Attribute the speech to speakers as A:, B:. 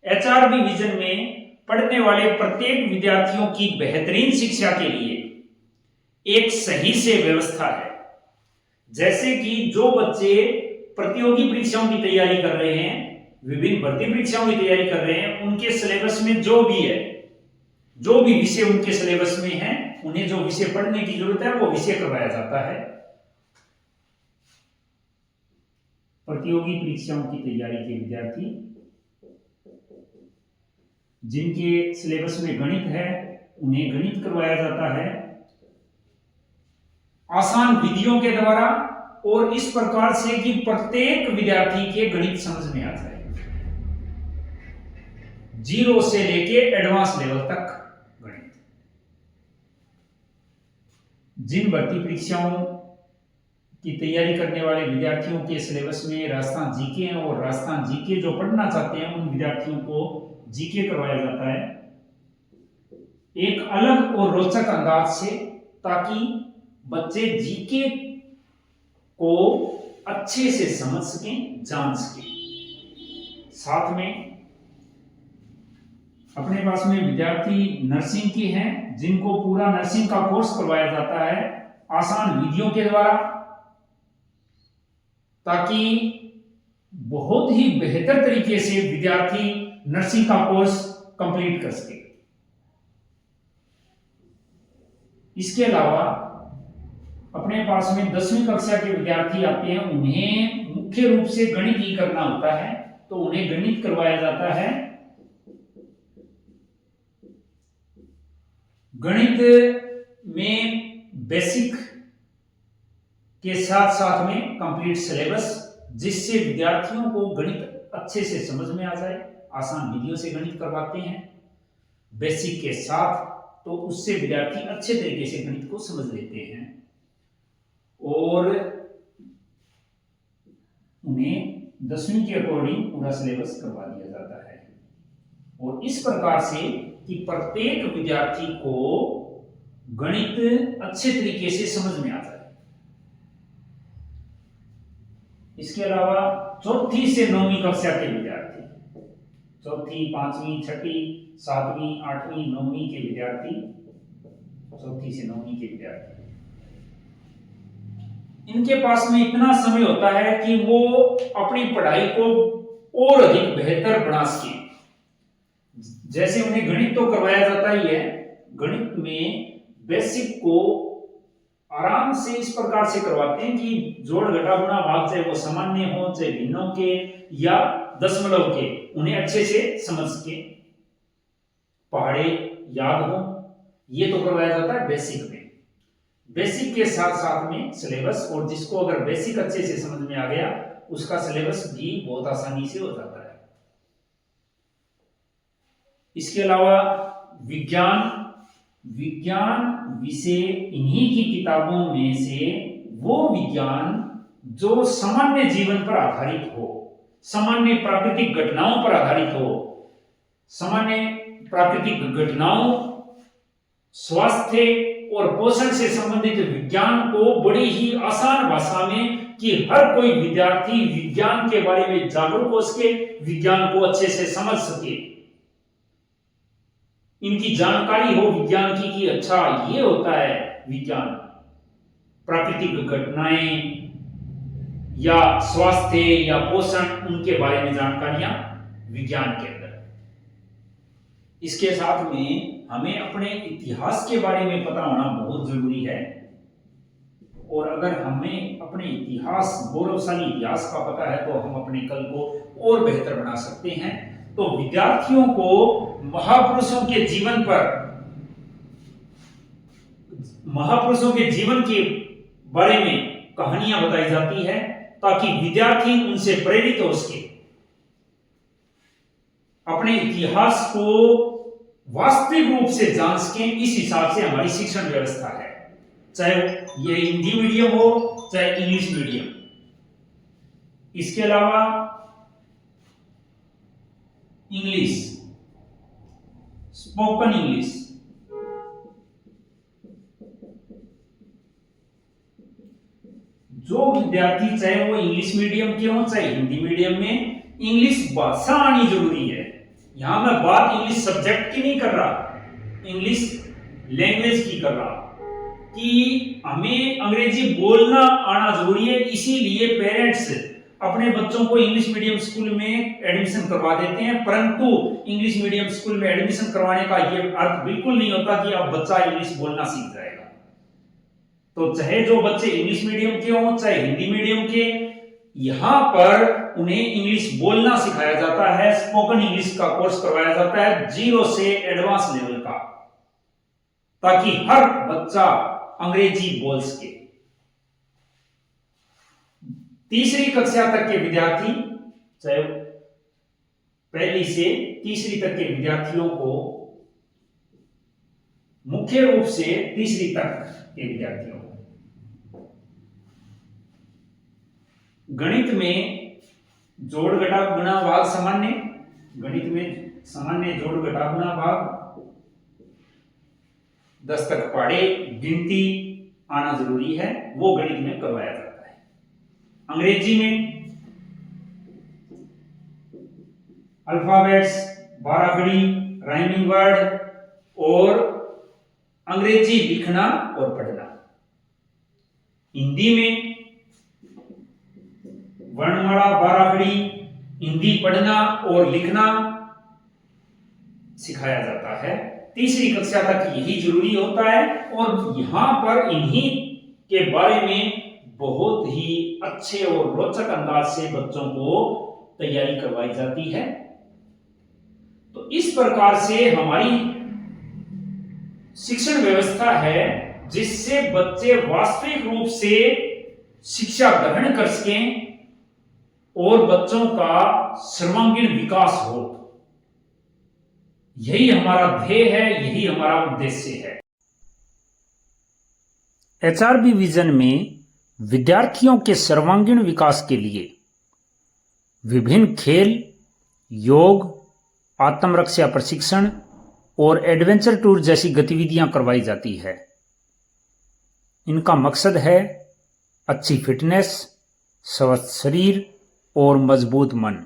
A: एचआरबी vision में पढ़ने वाले प्रत्येक विद्यार्थियों की बेहतरीन शिक्षा के लिए एक सही से व्यवस्था है। जैसे कि जो बच्चे प्रतियोगी परीक्षाओं की तैयारी कर रहे हैं, विभिन्न भर्ती परीक्षाओं की तैयारी कर रहे हैं, उनके सिलेबस में जो भी है, जो भी विषय उनके सिलेबस में है, उन्हें जो विषय पढ़ने की जरूरत है वो विषय करवाया जाता है। प्रतियोगी परीक्षाओं की तैयारी के विद्यार्थी जिनके सिलेबस में गणित है, उन्हें गणित करवाया जाता है आसान विधियों के द्वारा, और इस प्रकार से कि प्रत्येक विद्यार्थी के गणित समझ में आ जाए, जीरो से लेके एडवांस लेवल तक गणित। जिन भर्ती परीक्षाओं की तैयारी करने वाले विद्यार्थियों के सिलेबस में राजस्थान जीके है, और राजस्थान जीके जो पढ़ना चाहते हैं उन विद्यार्थियों को जीके करवाया जाता है एक अलग और रोचक अंदाज से, ताकि बच्चे जीके को अच्छे से समझ सकें, जान सकें। साथ में अपने पास में विद्यार्थी नर्सिंग के हैं, जिनको पूरा नर्सिंग का कोर्स करवाया जाता है आसान विधियों के द्वारा, ताकि बहुत ही बेहतर तरीके से विद्यार्थी नर्सिंग का कोर्स कंप्लीट कर सके। इसके अलावा अपने पास में 10वीं कक्षा के विद्यार्थी आते हैं, उन्हें मुख्य रूप से गणित ही करना होता है, तो उन्हें गणित करवाया जाता है। गणित में बेसिक के साथ साथ में कंप्लीट सिलेबस, जिससे विद्यार्थियों को गणित अच्छे से समझ में आ जाए। आसान विधियों से गणित करवाते हैं बेसिक के साथ, तो उससे विद्यार्थी अच्छे तरीके से गणित को समझ लेते हैं और उन्हें 10वीं के अकॉर्डिंग पूरा सिलेबस करवा दिया जाता है। और इस प्रकार से कि प्रत्येक विद्यार्थी को गणित अच्छे तरीके से समझ में आ जाए। इसके अलावा 4ठी से 9वीं कक्षा के विद्यार्थी, 4ठी, 5वीं, 6ठी, 7वीं, 8वीं, 9वीं के विद्यार्थी, 4ठी से 9वीं के विद्यार्थी, इनके पास में इतना समय होता है कि वो अपनी पढ़ाई को और अधिक बेहतर बना सके। जैसे उन्हें गणित तो करवाया जाता ही है, गणित में बेसिक को आराम से इस प्रकार से करवाते हैं कि जोड़ घटा गुणा भाग, चाहे वो सामान्य हो, चाहे भिन्नों के या दशमलव के, उन्हें अच्छे से समझ सके, पहाड़े याद हो, ये तो करवाया जाता है बेसिक में। बेसिक के साथ साथ में सिलेबस, और जिसको अगर बेसिक अच्छे से समझ में आ गया, उसका सिलेबस भी बहुत आसानी से हो जाता है। इसके अलावा विज्ञान विषय, इन्हीं की किताबों में से वो विज्ञान जो सामान्य जीवन पर आधारित हो, सामान्य प्राकृतिक घटनाओं पर आधारित हो, सामान्य प्राकृतिक घटनाओं, स्वास्थ्य और पोषण से संबंधित विज्ञान को बड़ी ही आसान भाषा में, कि हर कोई विद्यार्थी विज्ञान के बारे में जागरूक हो सके, विज्ञान को अच्छे से समझ सके, इनकी जानकारी हो विज्ञान की कि अच्छा ये होता है विज्ञान, प्राकृतिक घटनाएं या स्वास्थ्य या पोषण, उनके बारे में जानकारियां विज्ञान के अंदर। इसके साथ में हमें अपने इतिहास के बारे में पता होना बहुत जरूरी है, और अगर हमें अपने इतिहास, गौरवशाली इतिहास का पता है, तो हम अपने कल को और बेहतर बना सकते हैं। तो विद्यार्थियों को महापुरुषों के जीवन पर, महापुरुषों के जीवन के बारे में कहानियां बताई जाती है, ताकि विद्यार्थी उनसे प्रेरित हो सके, अपने इतिहास को वास्तविक रूप से जान सके। इस हिसाब से हमारी शिक्षण व्यवस्था है, चाहे ये हिंदी मीडियम हो, चाहे इंग्लिश मीडियम। इसके अलावा इंग्लिश, स्पोकन इंग्लिश, जो विद्यार्थी चाहे वो इंग्लिश मीडियम के हो, चाहे हिंदी मीडियम में, इंग्लिश भाषा आनी जरूरी है। यहां मैं बात इंग्लिश सब्जेक्ट की नहीं कर रहा, इंग्लिश लैंग्वेज की कर रहा कि हमें अंग्रेजी बोलना आना जरूरी है। इसीलिए पेरेंट्स अपने बच्चों को इंग्लिश मीडियम स्कूल में एडमिशन करवा देते हैं, परंतु इंग्लिश मीडियम स्कूल में एडमिशन करवाने का यह अर्थ बिल्कुल नहीं होता कि अब बच्चा इंग्लिश बोलना सीख जाएगा। तो चाहे जो बच्चे इंग्लिश मीडियम के हों चाहे हिंदी मीडियम के, यहां पर उन्हें इंग्लिश बोलना सिखाया जाता है। स्पोकन इंग्लिश का कोर्स करवाया जाता है 0 से एडवांस लेवल का, ताकि हर बच्चा अंग्रेजी बोल सके। तीसरी कक्षा तक के विद्यार्थी, चाहे पहली से तीसरी तक के विद्यार्थियों को, मुख्य रूप से तीसरी तक के विद्यार्थियों को गणित में जोड़ घटा गुणा भाग सामान्य, गणित में सामान्य जोड़ घटा गुणा भाग, 10 तक पढ़े, गिनती आना जरूरी है, वो गणित में करवाया जाता है। अंग्रेजी में अल्फाबेट्स, 12 खड़ी, राइमिंग वर्ड और अंग्रेजी लिखना और पढ़ना। हिंदी में वर्णमाला, 12 खड़ी, हिंदी पढ़ना और लिखना सिखाया जाता है। तीसरी कक्षा तक यही जरूरी होता है और यहां पर इन्हीं के बारे में बहुत ही अच्छे और रोचक अंदाज से बच्चों को तैयारी करवाई जाती है। तो इस प्रकार से हमारी शिक्षण व्यवस्था है जिससे बच्चे वास्तविक रूप से शिक्षा ग्रहण कर सकें और बच्चों का सर्वांगीण विकास हो। यही हमारा ध्येय है, यही हमारा उद्देश्य है। एचआरबी विजन में विद्यार्थियों के सर्वांगीण विकास के लिए विभिन्न खेल, योग, आत्मरक्षा प्रशिक्षण और एडवेंचर टूर जैसी गतिविधियां करवाई जाती है। इनका मकसद है अच्छी फिटनेस, स्वस्थ शरीर और मजबूत मन।